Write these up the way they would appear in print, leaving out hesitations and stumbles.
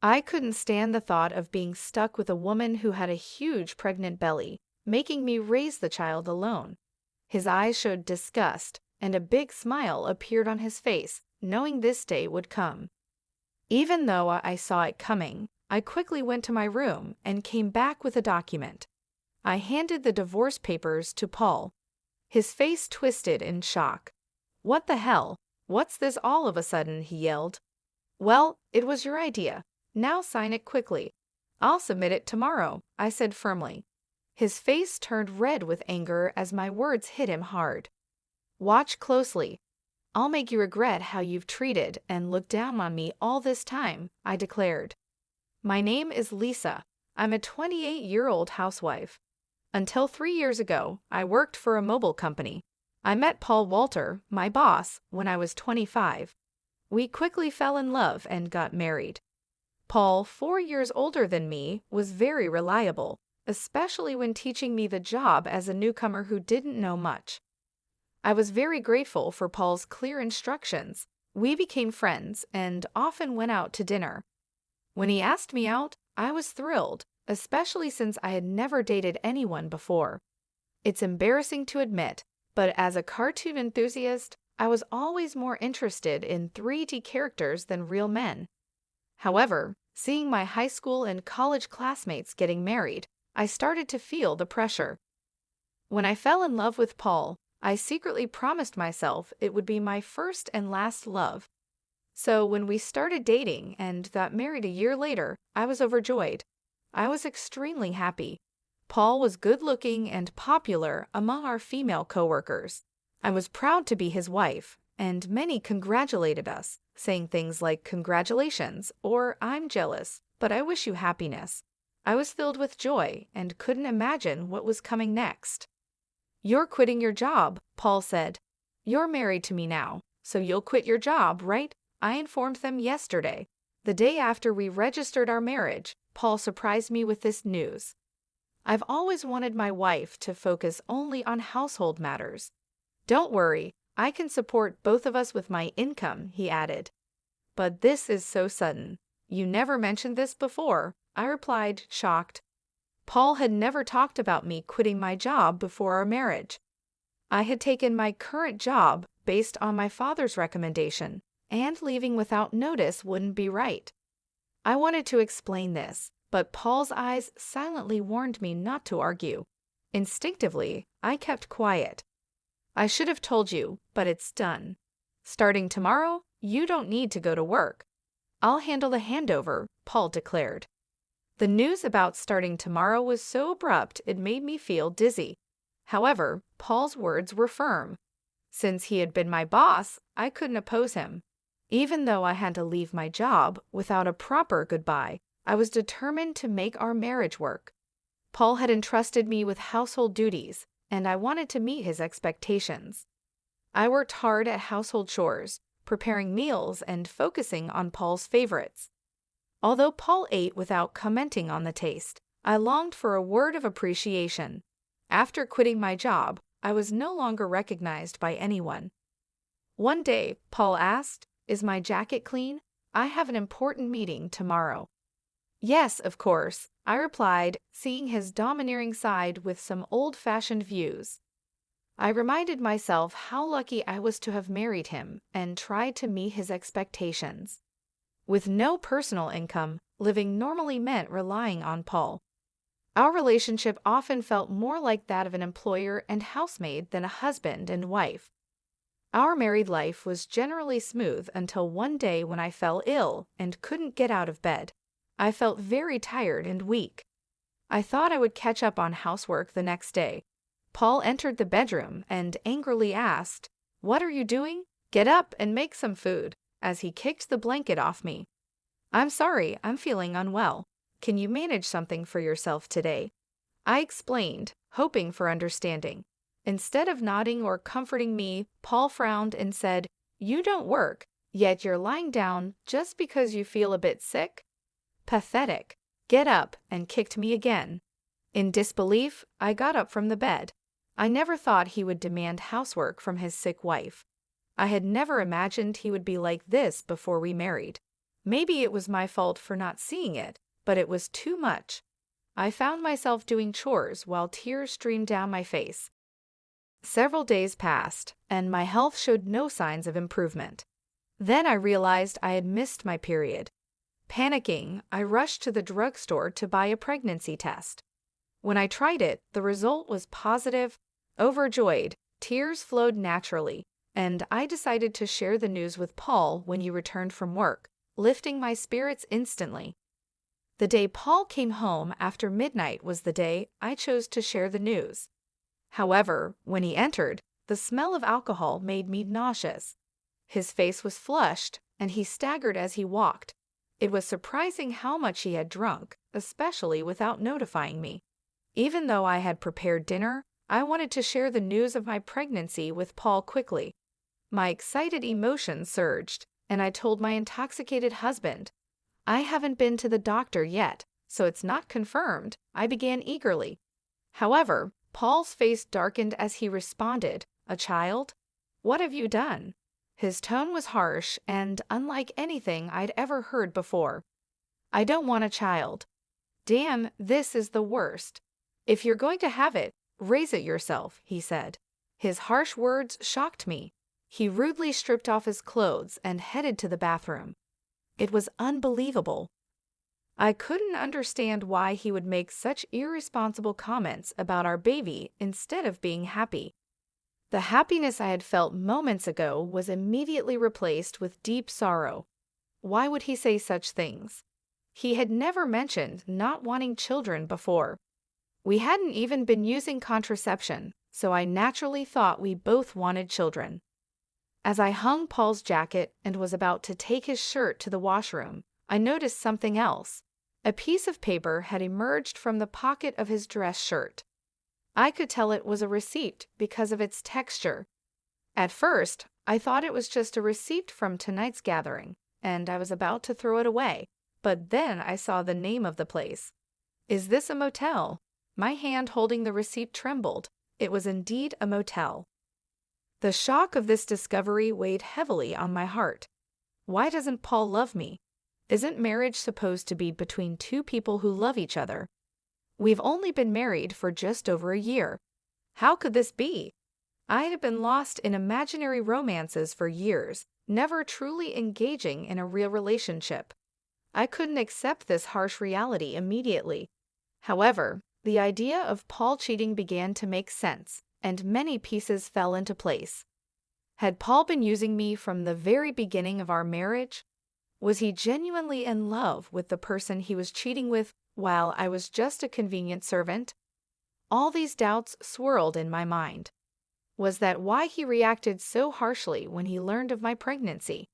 I couldn't stand the thought of being stuck with a woman who had a huge pregnant belly, making me raise the child alone. His eyes showed disgust, and a big smile appeared on his face, knowing this day would come. Even though I saw it coming, I quickly went to my room and came back with a document. I handed the divorce papers to Paul. His face twisted in shock. "What the hell? What's this all of a sudden?" he yelled. "Well, it was your idea. Now sign it quickly." "I'll submit it tomorrow," I said firmly. His face turned red with anger as my words hit him hard. "Watch closely. I'll make you regret how you've treated and looked down on me all this time," I declared. "My name is Lisa. I'm a 28-year-old housewife. Until 3 years ago, I worked for a mobile company. I met Paul Walter, my boss, when I was 25. We quickly fell in love and got married. Paul, 4 years older than me, was very reliable, especially when teaching me the job as a newcomer who didn't know much. I was very grateful for Paul's clear instructions. We became friends and often went out to dinner. When he asked me out, I was thrilled, especially since I had never dated anyone before. It's embarrassing to admit, but as a cartoon enthusiast, I was always more interested in 3D characters than real men. However, seeing my high school and college classmates getting married, I started to feel the pressure. When I fell in love with Paul, I secretly promised myself it would be my first and last love. So when we started dating and got married a year later, I was overjoyed. I was extremely happy. Paul was good-looking and popular among our female coworkers. I was proud to be his wife, and many congratulated us, saying things like "Congratulations" or "I'm jealous, but I wish you happiness." I was filled with joy and couldn't imagine what was coming next. "You're quitting your job," Paul said. "You're married to me now, so you'll quit your job, right?" I informed them yesterday. The day after we registered our marriage, Paul surprised me with this news. "I've always wanted my wife to focus only on household matters. Don't worry, I can support both of us with my income," he added. "But this is so sudden. You never mentioned this before," I replied, shocked. Paul had never talked about me quitting my job before our marriage. I had taken my current job based on my father's recommendation, and leaving without notice wouldn't be right. I wanted to explain this, but Paul's eyes silently warned me not to argue. Instinctively, I kept quiet. "I should have told you, but it's done. Starting tomorrow, you don't need to go to work. I'll handle the handover," Paul declared. The news about starting tomorrow was so abrupt it made me feel dizzy. However, Paul's words were firm. Since he had been my boss, I couldn't oppose him. Even though I had to leave my job without a proper goodbye, I was determined to make our marriage work. Paul had entrusted me with household duties, and I wanted to meet his expectations. I worked hard at household chores, preparing meals and focusing on Paul's favorites. Although Paul ate without commenting on the taste, I longed for a word of appreciation. After quitting my job, I was no longer recognized by anyone. One day, Paul asked, "Is my jacket clean? I have an important meeting tomorrow." "Yes, of course," I replied, seeing his domineering side with some old-fashioned views. I reminded myself how lucky I was to have married him and tried to meet his expectations. With no personal income, living normally meant relying on Paul. Our relationship often felt more like that of an employer and housemaid than a husband and wife. Our married life was generally smooth until one day when I fell ill and couldn't get out of bed. I felt very tired and weak. I thought I would catch up on housework the next day. Paul entered the bedroom and angrily asked, "What are you doing? Get up and make some food," as he kicked the blanket off me. "I'm sorry, I'm feeling unwell. Can you manage something for yourself today?" I explained, hoping for understanding. Instead of nodding or comforting me, Paul frowned and said, "You don't work, yet you're lying down just because you feel a bit sick? Pathetic. Get up," and kicked me again. In disbelief, I got up from the bed. I never thought he would demand housework from his sick wife. I had never imagined he would be like this before we married. Maybe it was my fault for not seeing it, but it was too much. I found myself doing chores while tears streamed down my face. Several days passed, and my health showed no signs of improvement. Then I realized I had missed my period. Panicking, I rushed to the drugstore to buy a pregnancy test. When I tried it, the result was positive. Overjoyed, tears flowed naturally, and I decided to share the news with Paul when he returned from work, lifting my spirits instantly. The day Paul came home after midnight was the day I chose to share the news. However, when he entered, the smell of alcohol made me nauseous. His face was flushed, and he staggered as he walked. It was surprising how much he had drunk, especially without notifying me. Even though I had prepared dinner, I wanted to share the news of my pregnancy with Paul quickly. My excited emotions surged, and I told my intoxicated husband, "I haven't been to the doctor yet, so it's not confirmed," I began eagerly. However, Paul's face darkened as he responded, "A child? What have you done?" His tone was harsh and unlike anything I'd ever heard before. "I don't want a child." "Damn, this is the worst. If you're going to have it, raise it yourself," he said. His harsh words shocked me. He rudely stripped off his clothes and headed to the bathroom. It was unbelievable. I couldn't understand why he would make such irresponsible comments about our baby instead of being happy. The happiness I had felt moments ago was immediately replaced with deep sorrow. Why would he say such things? He had never mentioned not wanting children before. We hadn't even been using contraception, so I naturally thought we both wanted children. As I hung Paul's jacket and was about to take his shirt to the washroom, I noticed something else. A piece of paper had emerged from the pocket of his dress shirt. I could tell it was a receipt because of its texture. At first, I thought it was just a receipt from tonight's gathering, and I was about to throw it away, but then I saw the name of the place. "Is this a motel?" My hand holding the receipt trembled. It was indeed a motel. The shock of this discovery weighed heavily on my heart. Why doesn't Paul love me? Isn't marriage supposed to be between two people who love each other? We've only been married for just over a year. How could this be? I had been lost in imaginary romances for years, never truly engaging in a real relationship. I couldn't accept this harsh reality immediately. However, the idea of Paul cheating began to make sense, and many pieces fell into place. Had Paul been using me from the very beginning of our marriage? Was he genuinely in love with the person he was cheating with while I was just a convenient servant? All these doubts swirled in my mind. Was that why he reacted so harshly when he learned of my pregnancy?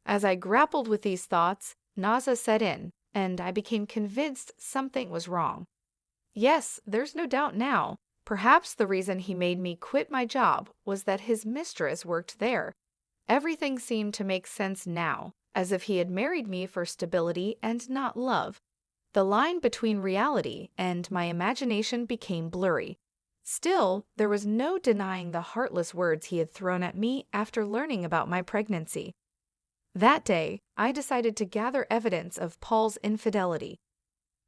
As I grappled with these thoughts, nausea set in, and I became convinced something was wrong. Yes, there's no doubt now. Perhaps the reason he made me quit my job was that his mistress worked there. Everything seemed to make sense now, as if he had married me for stability and not love. The line between reality and my imagination became blurry. Still, there was no denying the heartless words he had thrown at me after learning about my pregnancy. That day, I decided to gather evidence of Paul's infidelity.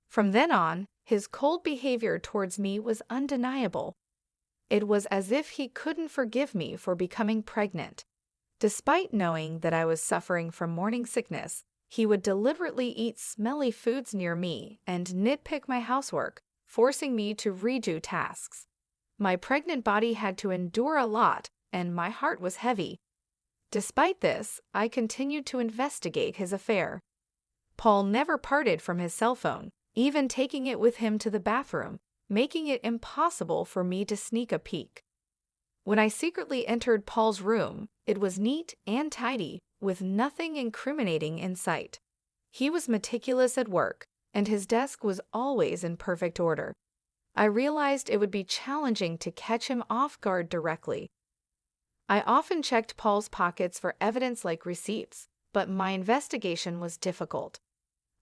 From then on, his cold behavior towards me was undeniable. It was as if he couldn't forgive me for becoming pregnant. Despite knowing that I was suffering from morning sickness, he would deliberately eat smelly foods near me and nitpick my housework, forcing me to redo tasks. My pregnant body had to endure a lot, and my heart was heavy. Despite this, I continued to investigate his affair. Paul never parted from his cell phone, even taking it with him to the bathroom, making it impossible for me to sneak a peek. When I secretly entered Paul's room, it was neat and tidy, with nothing incriminating in sight. He was meticulous at work, and his desk was always in perfect order. I realized it would be challenging to catch him off guard directly. I often checked Paul's pockets for evidence like receipts, but my investigation was difficult.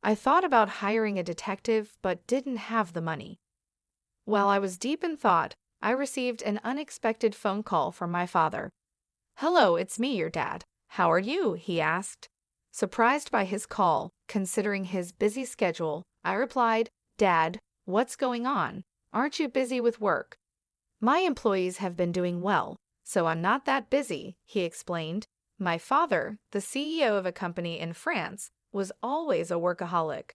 I thought about hiring a detective, but didn't have the money. While I was deep in thought, I received an unexpected phone call from my father. "Hello, it's me, your dad. How are you?" he asked. Surprised by his call, considering his busy schedule, I replied, "Dad, what's going on? Aren't you busy with work?" "My employees have been doing well, so I'm not that busy," he explained. My father, the CEO of a company in France, was always a workaholic.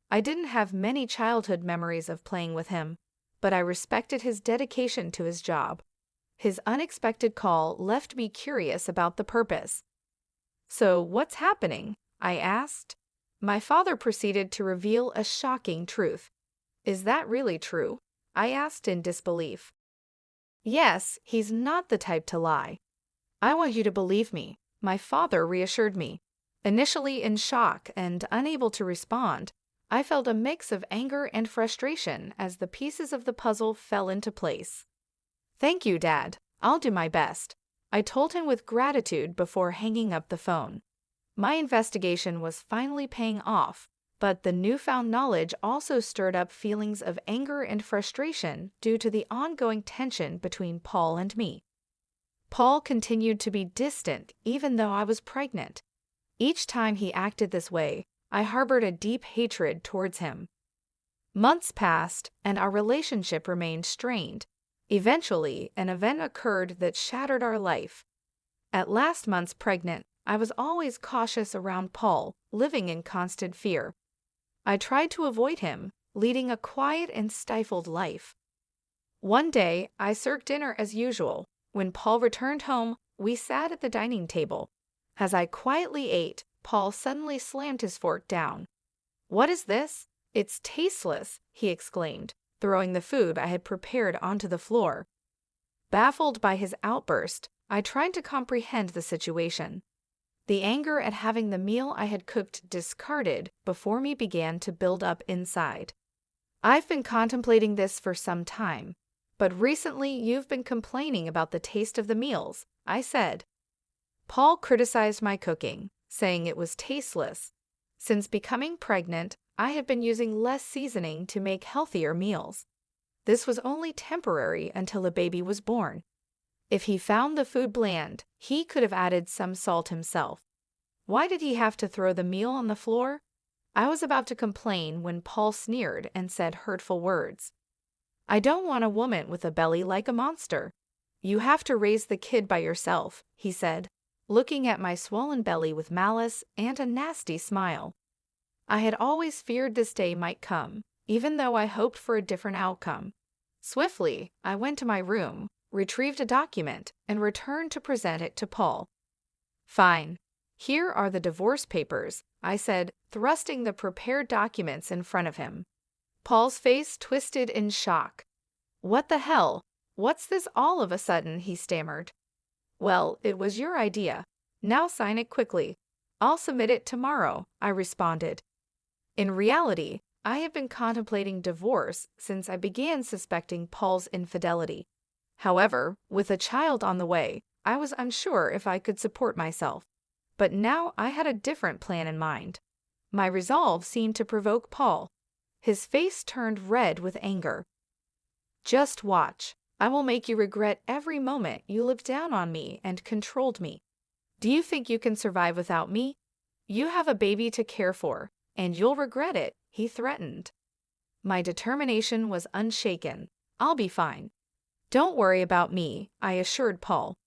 I didn't have many childhood memories of playing with him, but I respected his dedication to his job. His unexpected call left me curious about the purpose. "So, what's happening?" I asked. My father proceeded to reveal a shocking truth. "Is that really true?" I asked in disbelief. "Yes, he's not the type to lie." "I want you to believe me," my father reassured me. Initially in shock and unable to respond, I felt a mix of anger and frustration as the pieces of the puzzle fell into place. "Thank you, Dad. I'll do my best," I told him with gratitude before hanging up the phone. My investigation was finally paying off, but the newfound knowledge also stirred up feelings of anger and frustration due to the ongoing tension between Paul and me. Paul continued to be distant even though I was pregnant. Each time he acted this way, I harbored a deep hatred towards him. Months passed, and our relationship remained strained. Eventually, an event occurred that shattered our life. At last months pregnant, I was always cautious around Paul, living in constant fear. I tried to avoid him, leading a quiet and stifled life. One day, I served dinner as usual. When Paul returned home, we sat at the dining table. As I quietly ate, Paul suddenly slammed his fork down. "What is this? It's tasteless," he exclaimed, throwing the food I had prepared onto the floor. Baffled by his outburst, I tried to comprehend the situation. The anger at having the meal I had cooked discarded before me began to build up inside. "I've been contemplating this for some time, but recently you've been complaining about the taste of the meals," I said. Paul criticized my cooking, saying it was tasteless. Since becoming pregnant, I had been using less seasoning to make healthier meals. This was only temporary until a baby was born. If he found the food bland, he could have added some salt himself. Why did he have to throw the meal on the floor? I was about to complain when Paul sneered and said hurtful words. "I don't want a woman with a belly like a monster. You have to raise the kid by yourself," he said, looking at my swollen belly with malice and a nasty smile. I had always feared this day might come, even though I hoped for a different outcome. Swiftly, I went to my room, retrieved a document, and returned to present it to Paul. "Fine. Here are the divorce papers," I said, thrusting the prepared documents in front of him. Paul's face twisted in shock. "What the hell? What's this all of a sudden?" he stammered. "Well, it was your idea. Now sign it quickly. I'll submit it tomorrow," I responded. In reality, I have been contemplating divorce since I began suspecting Paul's infidelity. However, with a child on the way, I was unsure if I could support myself. But now I had a different plan in mind. My resolve seemed to provoke Paul. His face turned red with anger. "Just watch. I will make you regret every moment you looked down on me and controlled me. Do you think you can survive without me? You have a baby to care for, and you'll regret it," he threatened. My determination was unshaken. "I'll be fine." "Don't worry about me," I assured Paul.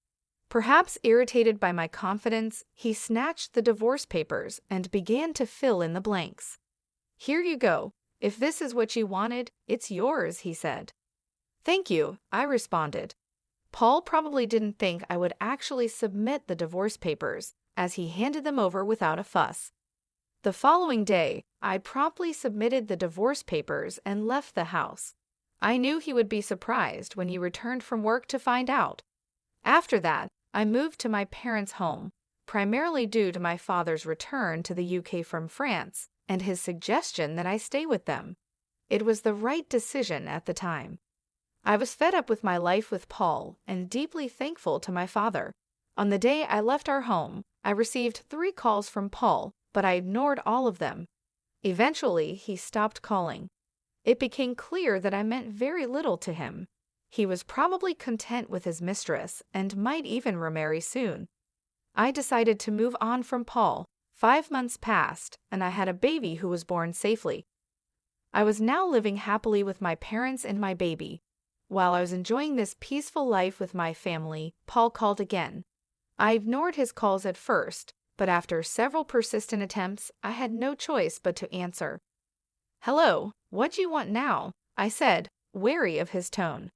Perhaps irritated by my confidence, he snatched the divorce papers and began to fill in the blanks. "Here you go. If this is what you wanted, it's yours," he said. "Thank you," I responded. Paul probably didn't think I would actually submit the divorce papers, as he handed them over without a fuss. The following day, I promptly submitted the divorce papers and left the house. I knew he would be surprised when he returned from work to find out. After that, I moved to my parents' home, primarily due to my father's return to the UK from France and his suggestion that I stay with them. It was the right decision at the time. I was fed up with my life with Paul and deeply thankful to my father. On the day I left our home, I received 3 calls from Paul, but I ignored all of them. Eventually, he stopped calling. It became clear that I meant very little to him. He was probably content with his mistress and might even remarry soon. I decided to move on from Paul, 5 months passed, and I had a baby who was born safely. I was now living happily with my parents and my baby. While I was enjoying this peaceful life with my family, Paul called again. I ignored his calls at first, but after several persistent attempts, I had no choice but to answer. "Hello, what do you want now?" I said, wary of his tone.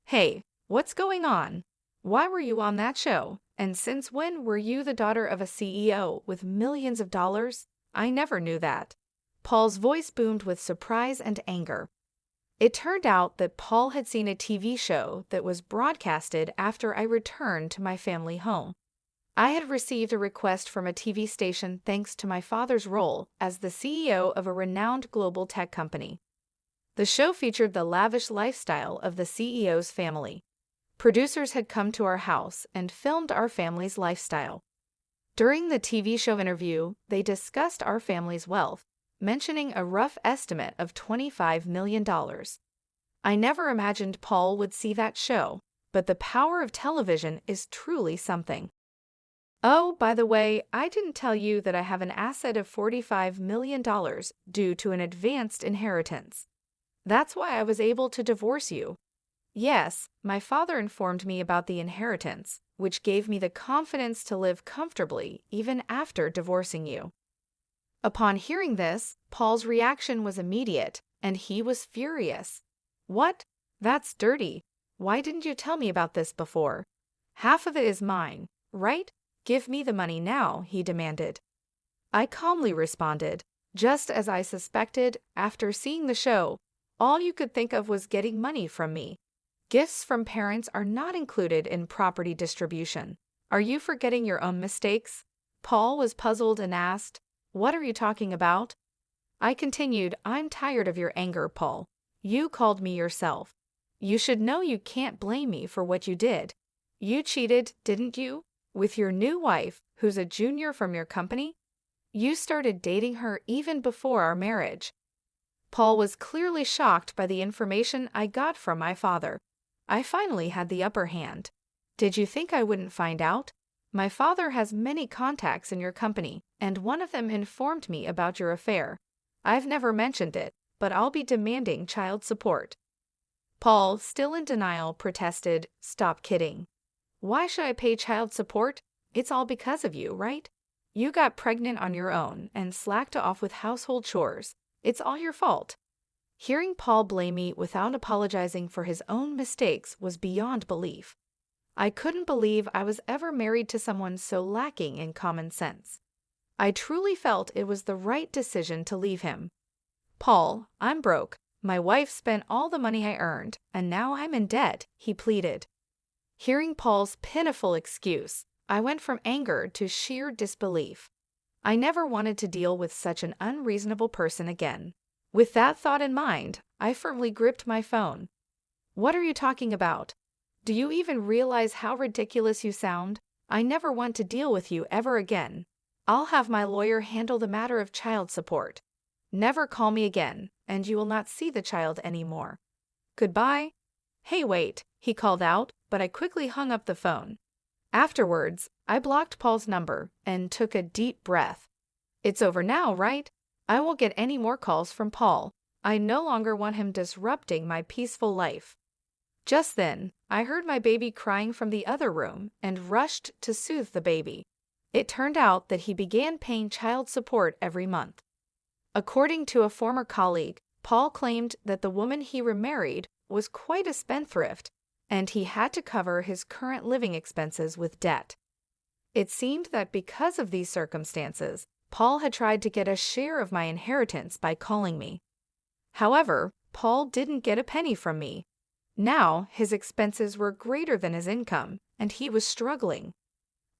"Hey, what's going on? Why were you on that show? And since when were you the daughter of a CEO with millions of dollars? I never knew that." Paul's voice boomed with surprise and anger. It turned out that Paul had seen a TV show that was broadcasted after I returned to my family home. I had received a request from a TV station thanks to my father's role as the CEO of a renowned global tech company. The show featured the lavish lifestyle of the CEO's family. Producers had come to our house and filmed our family's lifestyle. During the TV show interview, they discussed our family's wealth, mentioning a rough estimate of $25 million. I never imagined Paul would see that show, but the power of television is truly something. "Oh, by the way, I didn't tell you that I have an asset of $45 million due to an advanced inheritance. That's why I was able to divorce you." Yes, my father informed me about the inheritance, which gave me the confidence to live comfortably even after divorcing you. Upon hearing this, Paul's reaction was immediate, and he was furious. "What? That's dirty. Why didn't you tell me about this before? Half of it is mine, right? Give me the money now," he demanded. I calmly responded, "Just as I suspected, after seeing the show, all you could think of was getting money from me. Gifts from parents are not included in property distribution. Are you forgetting your own mistakes?" Paul was puzzled and asked, "What are you talking about?" I continued, "I'm tired of your anger, Paul. You called me yourself. You should know you can't blame me for what you did. You cheated, didn't you? With your new wife, who's a junior from your company? You started dating her even before our marriage." Paul was clearly shocked by the information I got from my father. I finally had the upper hand. "Did you think I wouldn't find out? My father has many contacts in your company, and one of them informed me about your affair. I've never mentioned it, but I'll be demanding child support." Paul, still in denial, protested, "Stop kidding. Why should I pay child support? It's all because of you, right? You got pregnant on your own and slacked off with household chores. It's all your fault." Hearing Paul blame me without apologizing for his own mistakes was beyond belief. I couldn't believe I was ever married to someone so lacking in common sense. I truly felt it was the right decision to leave him. "Paul, I'm broke. My wife spent all the money I earned, and now I'm in debt," he pleaded. Hearing Paul's pitiful excuse, I went from anger to sheer disbelief. I never wanted to deal with such an unreasonable person again. With that thought in mind, I firmly gripped my phone. "What are you talking about? Do you even realize how ridiculous you sound? I never want to deal with you ever again. I'll have my lawyer handle the matter of child support. Never call me again, and you will not see the child anymore. Goodbye." "Hey, wait," he called out, but I quickly hung up the phone. Afterwards, I blocked Paul's number and took a deep breath. It's over now, right? I won't get any more calls from Paul. I no longer want him disrupting my peaceful life. Just then, I heard my baby crying from the other room and rushed to soothe the baby. It turned out that he began paying child support every month. According to a former colleague, Paul claimed that the woman he remarried was quite a spendthrift, and he had to cover his current living expenses with debt. It seemed that because of these circumstances, Paul had tried to get a share of my inheritance by calling me. However, Paul didn't get a penny from me. Now, his expenses were greater than his income, and he was struggling.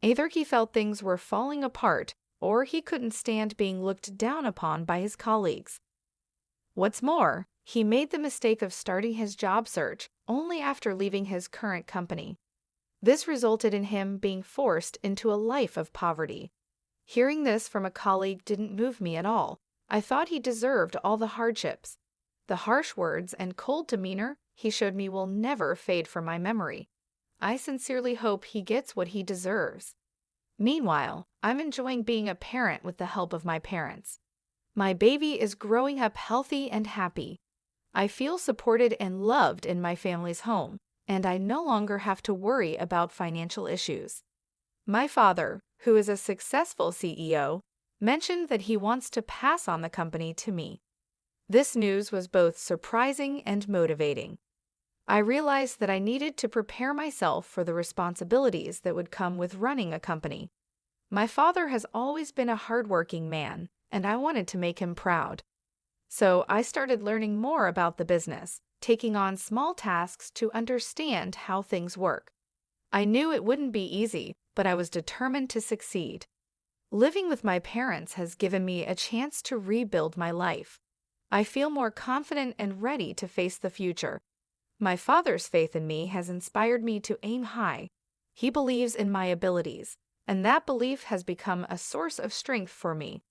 Either he felt things were falling apart, or he couldn't stand being looked down upon by his colleagues. What's more, he made the mistake of starting his job search only after leaving his current company. This resulted in him being forced into a life of poverty. Hearing this from a colleague didn't move me at all. I thought he deserved all the hardships. The harsh words and cold demeanor he showed me will never fade from my memory. I sincerely hope he gets what he deserves. Meanwhile, I'm enjoying being a parent with the help of my parents. My baby is growing up healthy and happy. I feel supported and loved in my family's home, and I no longer have to worry about financial issues. My father, who is a successful CEO, mentioned that he wants to pass on the company to me. This news was both surprising and motivating. I realized that I needed to prepare myself for the responsibilities that would come with running a company. My father has always been a hardworking man, and I wanted to make him proud. So I started learning more about the business, taking on small tasks to understand how things work. I knew it wouldn't be easy, but I was determined to succeed. Living with my parents has given me a chance to rebuild my life. I feel more confident and ready to face the future. My father's faith in me has inspired me to aim high. He believes in my abilities, and that belief has become a source of strength for me.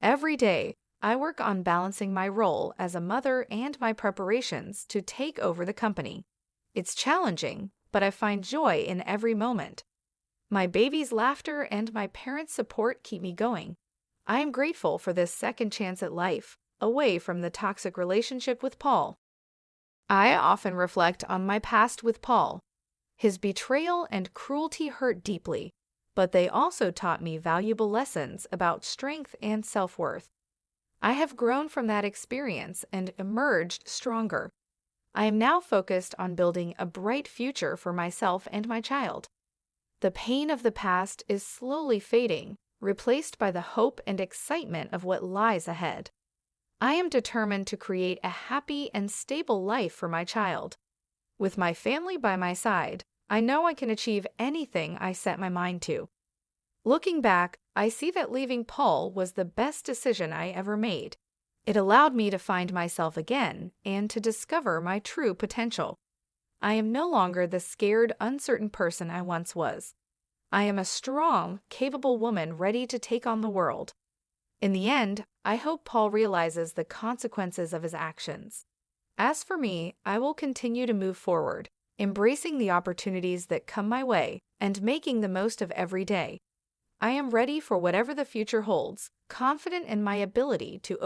Every day, I work on balancing my role as a mother and my preparations to take over the company. It's challenging, but I find joy in every moment. My baby's laughter and my parents' support keep me going. I am grateful for this second chance at life, away from the toxic relationship with Paul. I often reflect on my past with Paul. His betrayal and cruelty hurt deeply, but they also taught me valuable lessons about strength and self-worth. I have grown from that experience and emerged stronger. I am now focused on building a bright future for myself and my child. The pain of the past is slowly fading, replaced by the hope and excitement of what lies ahead. I am determined to create a happy and stable life for my child. With my family by my side, I know I can achieve anything I set my mind to. Looking back, I see that leaving Paul was the best decision I ever made. It allowed me to find myself again and to discover my true potential. I am no longer the scared, uncertain person I once was. I am a strong, capable woman ready to take on the world. In the end, I hope Paul realizes the consequences of his actions. As for me, I will continue to move forward, embracing the opportunities that come my way and making the most of every day. I am ready for whatever the future holds, confident in my ability to